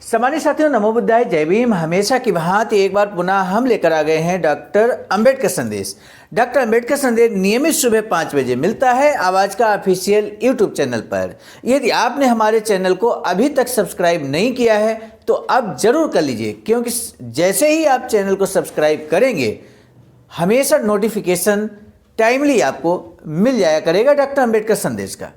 सम्मानित साथियों, नमो बुद्धाय, जय भीम। हमेशा की भांति एक बार पुनः हम लेकर आ गए हैं डॉक्टर अंबेडकर संदेश। डॉक्टर अंबेडकर संदेश नियमित सुबह 5 बजे मिलता है आवाज का ऑफिशियल यूट्यूब चैनल पर। यदि आपने हमारे चैनल को अभी तक सब्सक्राइब नहीं किया है तो अब जरूर कर लीजिए, क्योंकि जैसे ही आप चैनल को सब्सक्राइब करेंगे हमेशा नोटिफिकेशन टाइमली आपको मिल जाया करेगा डॉक्टर अंबेडकर संदेश का।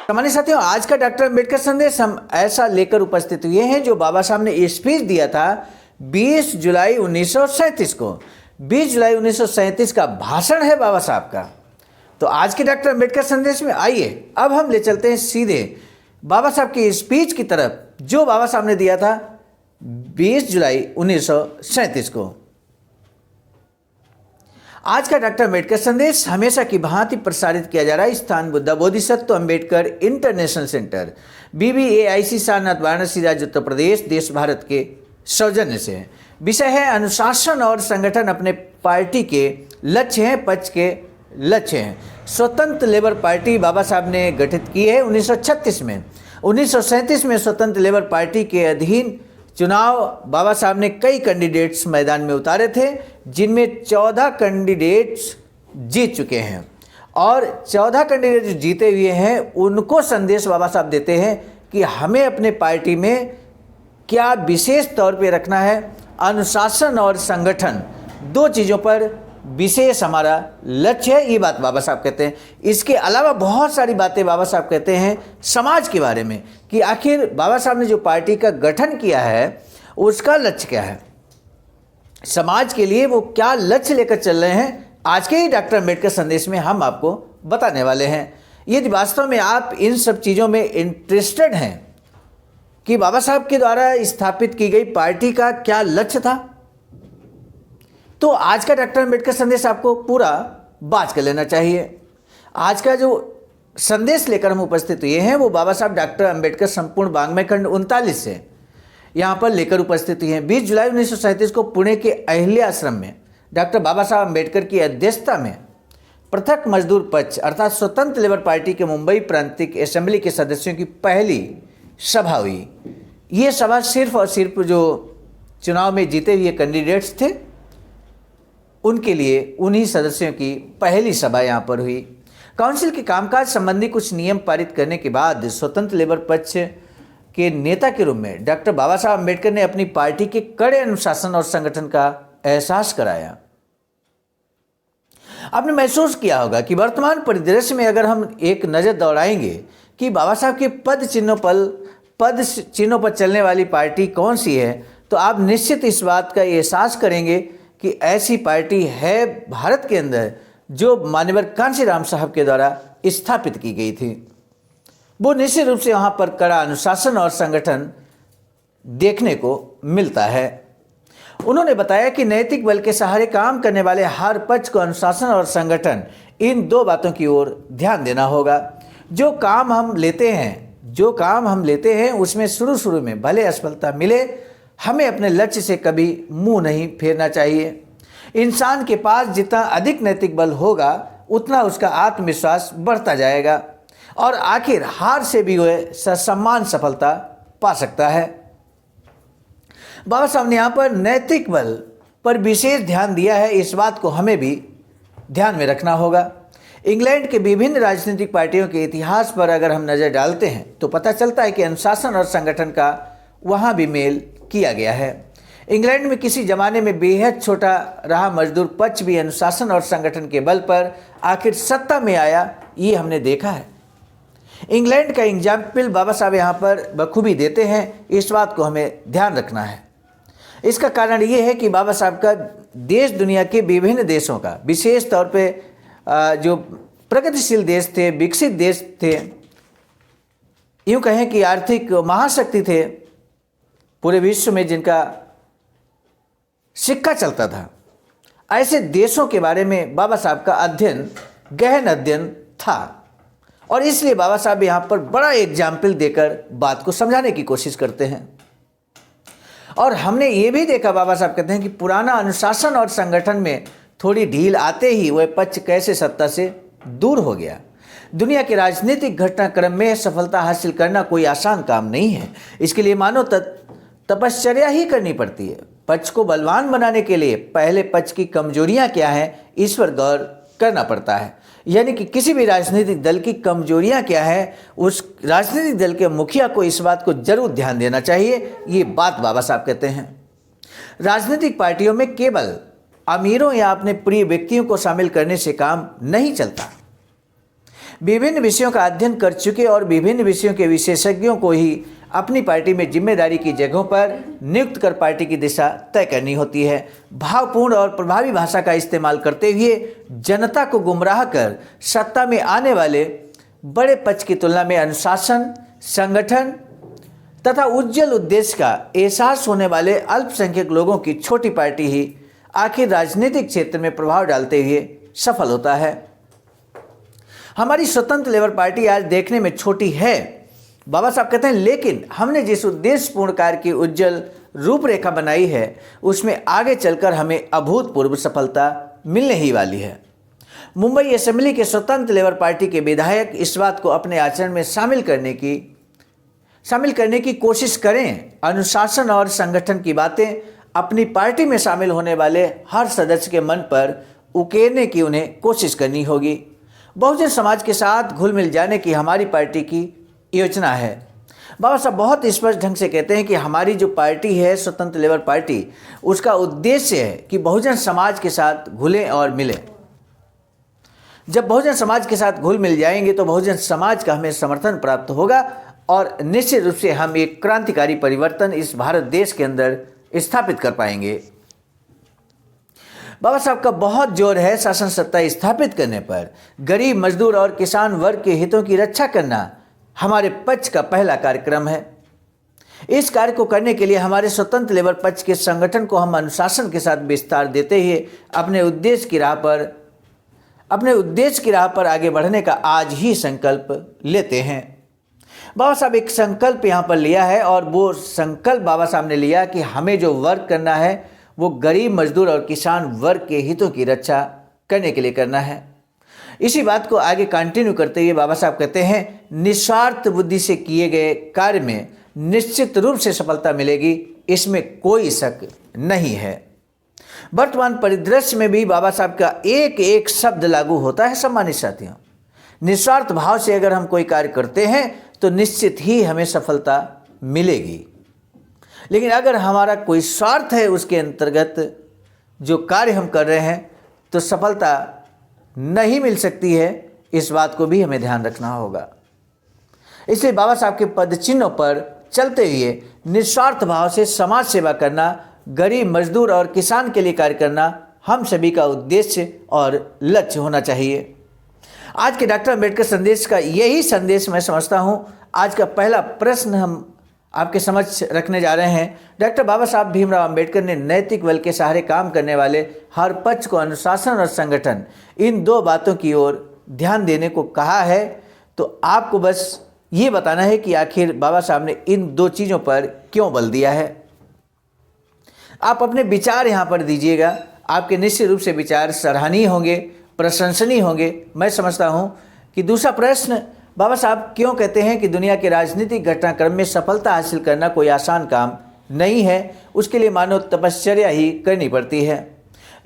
सम्मानित साथियों, आज का डॉक्टर अंबेडकर संदेश हम ऐसा लेकर उपस्थित हुए हैं जो बाबा साहब ने स्पीच दिया था 20 जुलाई 1937 को। 20 जुलाई 1937 का भाषण है बाबा साहब का। तो आज के डॉक्टर अंबेडकर संदेश में आइए अब हम ले चलते हैं सीधे बाबा साहब की स्पीच की तरफ, जो बाबा साहब ने दिया था 20 जुलाई 1937 को। आज का डॉक्टर अंबेडकर संदेश हमेशा की भांति प्रसारित किया जा रहा है स्थान Buddha Bodhisattva Ambedkar international centre, BBAIC Sarnath, Varanasi, राज्य उत्तर प्रदेश, देश भारत के सौजन्य से। विषय है अनुशासन और संगठन अपने पार्टी के लक्ष्य हैं, पक्ष के लक्ष्य हैं। स्वतंत्र लेबर पार्टी बाबा साहब ने गठित की है 1936 में। 1937 में स्वतंत्र लेबर पार्टी के अधीन चुनाव बाबा साहब ने कई कैंडिडेट्स मैदान में उतारे थे, जिनमें 14 कैंडिडेट्स जीत चुके हैं। और 14 कैंडिडेट जीते हुए हैं उनको संदेश बाबा साहब देते हैं कि हमें अपने पार्टी में क्या विशेष तौर पे रखना है। अनुशासन और संगठन, दो चीज़ों पर विशेष हमारा लक्ष्य है, ये बात बाबा साहब कहते हैं। इसके अलावा बहुत सारी बातें बाबा साहब कहते हैं समाज के बारे में, कि आखिर बाबा साहब ने जो पार्टी का गठन किया है उसका लक्ष्य क्या है, समाज के लिए वो क्या लक्ष्य लेकर चल रहे हैं। आज के ही डॉक्टर अंबेडकर संदेश में हम आपको बताने वाले हैं। यदि वास्तव में आप इन सब चीज़ों में इंटरेस्टेड हैं कि बाबा साहब के द्वारा स्थापित की गई पार्टी का क्या लक्ष्य था, तो आज का डॉक्टर अंबेडकर संदेश आपको पूरा बात कर लेना चाहिए। आज का जो संदेश लेकर हम उपस्थित हुए हैं वो बाबा साहब डॉक्टर अंबेडकर संपूर्ण वाङ्मय खंड 39 से यहाँ पर लेकर उपस्थित हुए हैं। 20 जुलाई 1937 को पुणे के अहिल्या आश्रम में डॉक्टर बाबा साहब अंबेडकर की अध्यक्षता में पृथक मजदूर पक्ष अर्थात स्वतंत्र लेबर पार्टी के मुंबई प्रांतिक असेंबली के सदस्यों की पहली सभा हुई। ये सभा सिर्फ और सिर्फ जो चुनाव में जीते हुए कैंडिडेट्स थे उनके लिए, उन्हीं सदस्यों की पहली सभा यहाँ पर हुई। काउंसिल के कामकाज संबंधी कुछ नियम पारित करने के बाद स्वतंत्र लेबर पक्ष के नेता के रूप में डॉक्टर बाबा साहब अम्बेडकर ने अपनी पार्टी के कड़े अनुशासन और संगठन का एहसास कराया। आपने महसूस किया होगा कि वर्तमान परिदृश्य में अगर हम एक नज़र दौड़ाएंगे कि बाबा साहब के पद चिन्हों पर चलने वाली पार्टी कौन सी है, तो आप निश्चित इस बात का एहसास करेंगे कि ऐसी पार्टी है भारत के अंदर जो मान्यवर कांशीराम साहब के द्वारा स्थापित की गई थी। वो निश्चित रूप से वहाँ पर कड़ा अनुशासन और संगठन देखने को मिलता है। उन्होंने बताया कि नैतिक बल के सहारे काम करने वाले हर पक्ष को अनुशासन और संगठन, इन दो बातों की ओर ध्यान देना होगा। जो काम हम लेते हैं उसमें शुरू में भले असफलता मिले, हमें अपने लक्ष्य से कभी मुंह नहीं फेरना चाहिए। इंसान के पास जितना अधिक नैतिक बल होगा उतना उसका आत्मविश्वास बढ़ता जाएगा और आखिर हार से भी वह ससम्मान सफलता पा सकता है। बाबा साहब ने यहाँ पर नैतिक बल पर विशेष ध्यान दिया है। इस बात को हमें भी ध्यान में रखना होगा। इंग्लैंड के विभिन्न राजनीतिक पार्टियों के इतिहास पर अगर हम नज़र डालते हैं तो पता चलता है कि अनुशासन और संगठन का वहाँ भी मेल किया गया है। इंग्लैंड में किसी जमाने में बेहद छोटा रहा मजदूर पक्ष भी अनुशासन और संगठन के बल पर आखिर सत्ता में आया, ये हमने देखा है। इंग्लैंड का एग्जाम्पल बाबा साहब यहाँ पर बखूबी देते हैं। इस बात को हमें ध्यान रखना है। इसका कारण ये है कि बाबा साहब का देश दुनिया के विभिन्न देशों का, विशेष तौर पर जो प्रगतिशील देश थे, विकसित देश थे, यूँ कहें कि आर्थिक महाशक्ति थे पूरे विश्व में जिनका सिक्का चलता था, ऐसे देशों के बारे में बाबा साहब का गहन अध्ययन था। और इसलिए बाबा साहब यहाँ पर बड़ा एग्जाम्पल देकर बात को समझाने की कोशिश करते हैं। और हमने ये भी देखा, बाबा साहब कहते हैं कि पुराना अनुशासन और संगठन में थोड़ी ढील आते ही वह पक्ष कैसे सत्ता से दूर हो गया। दुनिया के राजनीतिक घटनाक्रम में सफलता हासिल करना कोई आसान काम नहीं है। इसके लिए मानो तपश्चर्या ही करनी पड़ती है। पक्ष को बलवान बनाने के लिए पहले पक्ष की कमजोरियां क्या हैं, इस पर गौर करना पड़ता है। यानी कि किसी भी राजनीतिक दल की कमजोरियां क्या है, उस राजनीतिक दल के मुखिया को इस बात को जरूर ध्यान देना चाहिए। ये बात बाबा साहब कहते हैं। राजनीतिक पार्टियों में केवल अमीरों या अपने प्रिय व्यक्तियों को शामिल करने से काम नहीं चलता। विभिन्न विषयों का अध्ययन कर चुके और विभिन्न विषयों के विशेषज्ञों को ही अपनी पार्टी में जिम्मेदारी की जगहों पर नियुक्त कर पार्टी की दिशा तय करनी होती है। भावपूर्ण और प्रभावी भाषा का इस्तेमाल करते हुए जनता को गुमराह कर सत्ता में आने वाले बड़े पक्ष की तुलना में अनुशासन, संगठन तथा उज्जवल उद्देश्य का एहसास होने वाले अल्पसंख्यक लोगों की छोटी पार्टी ही आखिर राजनीतिक क्षेत्र में प्रभाव डालते हुए सफल होता है। हमारी स्वतंत्र लेबर पार्टी आज देखने में छोटी है, बाबा साहब कहते हैं, लेकिन हमने जिस उद्देश्यपूर्ण कार्य की उज्जवल रूपरेखा बनाई है उसमें आगे चलकर हमें अभूतपूर्व सफलता मिलने ही वाली है। मुंबई असेंबली के स्वतंत्र लेबर पार्टी के विधायक इस बात को अपने आचरण में शामिल करने की कोशिश करें। अनुशासन और संगठन की बातें अपनी पार्टी में शामिल होने वाले हर सदस्य के मन पर उकेरने की उन्हें कोशिश करनी होगी। बहुजन समाज के साथ घुल मिल जाने की हमारी पार्टी की योजना है। बाबा साहब बहुत स्पष्ट ढंग से कहते हैं कि हमारी जो पार्टी है स्वतंत्र लेबर पार्टी, उसका उद्देश्य है कि बहुजन समाज के साथ घुलें और मिलें। जब बहुजन समाज के साथ घुल मिल जाएंगे तो बहुजन समाज का हमें समर्थन प्राप्त होगा और निश्चित रूप से हम एक क्रांतिकारी परिवर्तन इस भारत देश के अंदर स्थापित कर पाएंगे। बाबा साहब का बहुत जोर है शासन सत्ता स्थापित करने पर। गरीब, मजदूर और किसान वर्ग के हितों की रक्षा करना हमारे पक्ष का पहला कार्यक्रम है। इस कार्य को करने के लिए हमारे स्वतंत्र लेबर पक्ष के संगठन को हम अनुशासन के साथ विस्तार देते हुए अपने उद्देश्य की राह पर आगे बढ़ने का आज ही संकल्प लेते हैं। बाबा साहब एक संकल्प यहाँ पर लिया है और वो संकल्प बाबा साहब ने लिया कि हमें जो वर्क करना है वो गरीब, मजदूर और किसान वर्ग के हितों की रक्षा करने के लिए करना है। इसी बात को आगे कंटिन्यू करते हुए बाबा साहब कहते हैं, निस्वार्थ बुद्धि से किए गए कार्य में निश्चित रूप से सफलता मिलेगी, इसमें कोई शक नहीं है। वर्तमान परिदृश्य में भी बाबा साहब का एक एक शब्द लागू होता है। सम्मानित साथियों, निस्वार्थ भाव से अगर हम कोई कार्य करते हैं तो निश्चित ही हमें सफलता मिलेगी, लेकिन अगर हमारा कोई स्वार्थ है उसके अंतर्गत जो कार्य हम कर रहे हैं तो सफलता नहीं मिल सकती है। इस बात को भी हमें ध्यान रखना होगा। इसलिए बाबा साहब के पद चिन्हों पर चलते हुए निस्वार्थ भाव से समाज सेवा करना, गरीब, मजदूर और किसान के लिए कार्य करना हम सभी का उद्देश्य और लक्ष्य होना चाहिए। आज के डॉक्टर अम्बेडकर संदेश का यही संदेश मैं समझता हूँ। आज का पहला प्रश्न हम आपके समक्ष रखने जा रहे हैं। डॉक्टर बाबा साहब भीमराव अंबेडकर ने नैतिक बल के सहारे काम करने वाले हर पक्ष को अनुशासन और संगठन, इन दो बातों की ओर ध्यान देने को कहा है। तो आपको बस ये बताना है कि आखिर बाबा साहब ने इन दो चीज़ों पर क्यों बल दिया है। आप अपने विचार यहाँ पर दीजिएगा। आपके निश्चित रूप से विचार सराहनीय होंगे, प्रशंसनीय होंगे। मैं समझता हूँ कि दूसरा प्रश्न, बाबा साहब क्यों कहते हैं कि दुनिया के राजनीतिक घटनाक्रम में सफलता हासिल करना कोई आसान काम नहीं है, उसके लिए मानव तपश्चर्या ही करनी पड़ती है।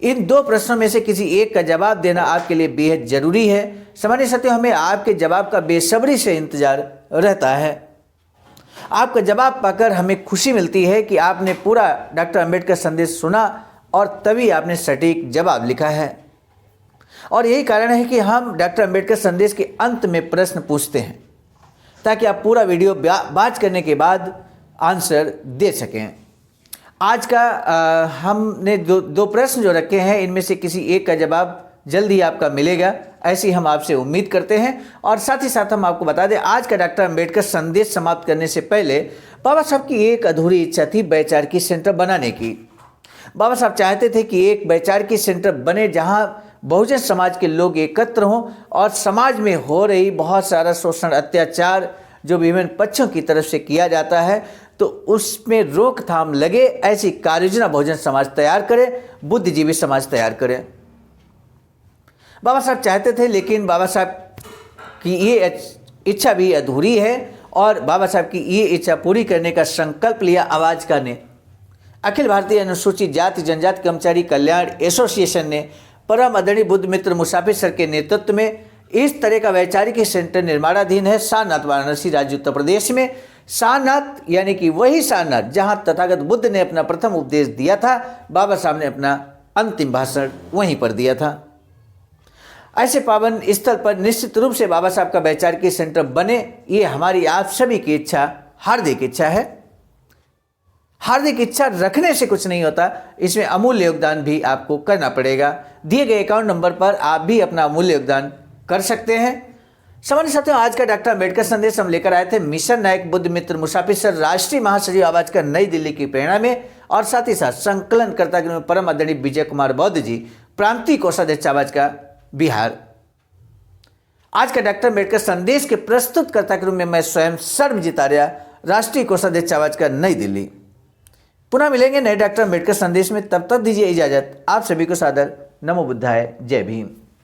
इन दो प्रश्नों में से किसी एक का जवाब देना आपके लिए बेहद जरूरी है। सामान्य साथियों, हमें आपके जवाब का बेसब्री से इंतजार रहता है। आपका जवाब पाकर हमें खुशी मिलती है कि आपने पूरा डॉक्टर अम्बेडकर संदेश सुना और तभी आपने सटीक जवाब लिखा है। और यही कारण है कि हम डॉक्टर अम्बेडकर संदेश के अंत में प्रश्न पूछते हैं ताकि आप पूरा वीडियो बात करने के बाद आंसर दे सकें। आज का हमने दो प्रश्न जो रखे हैं, इनमें से किसी एक का जवाब जल्द ही आपका मिलेगा, ऐसी हम आपसे उम्मीद करते हैं। और साथ ही साथ हम आपको बता दें, आज का डॉक्टर अम्बेडकर संदेश समाप्त करने से पहले बाबा साहब की एक अधूरी इच्छा थी वैचारिकी सेंटर बनाने की। बाबा साहब चाहते थे कि एक वैचारिकी सेंटर बने जहां बहुजन समाज के लोग एकत्र हों और समाज में हो रही बहुत सारा शोषण, अत्याचार जो विभिन्न पक्षों की तरफ से किया जाता है तो उसमें रोकथाम लगे, ऐसी कार्ययोजना बहुजन समाज तैयार करे, बुद्धिजीवी समाज तैयार करे। बाबा साहब चाहते थे, लेकिन बाबा साहब कि ये इच्छा भी अधूरी है और बाबा साहब की ये इच्छा पूरी करने का संकल्प लिया आवाज़ ने। अखिल भारतीय अनुसूचित जाति जनजाति कर्मचारी कल्याण एसोसिएशन ने परम आदरणीय बुद्ध मित्र मुसाफिर सर के नेतृत्व में इस तरह का वैचारिक सेंटर निर्माणाधीन है सारनाथ वाराणसी राज्य उत्तर प्रदेश में। सारनाथ यानी कि वही सारनाथ जहां तथागत बुद्ध ने अपना प्रथम उपदेश दिया था, बाबा साहब ने अपना अंतिम भाषण वहीं पर दिया था। ऐसे पावन स्थल पर निश्चित रूप से बाबा साहब का वैचारिक सेंटर बने, ये हमारी आप सभी की इच्छा, हार्दिक इच्छा है। हार्दिक इच्छा रखने से कुछ नहीं होता, इसमें अमूल्य योगदान भी आपको करना पड़ेगा। दिए गए अकाउंट नंबर पर आप भी अपना अमूल्य योगदान कर सकते हैं। सामान्य साथियों, आज का डॉक्टर अम्बेडकर संदेश हम लेकर आए थे मिशन नायक बुद्ध मित्र मुसाफिर सर राष्ट्रीय महासचिव आवाज का नई दिल्ली की प्रेरणा में, और साथ ही साथ संकलनकर्ता के परम आदरणीय विजय कुमार बौद्ध जी, प्रांतीय कोषाध्यक्ष आवाज का बिहार। आज का डॉक्टर अम्बेडकर संदेश के प्रस्तुतकर्ता के रूप में मैं स्वयं सर्वजीत आर्या, राष्ट्रीय कोषाध्यक्ष आवाज का नई दिल्ली। पुनः मिलेंगे नए डॉक्टर अम्बेडकर संदेश में, तब तक दीजिए इजाजत। आप सभी को सादर नमो बुद्धाय, जय भीम।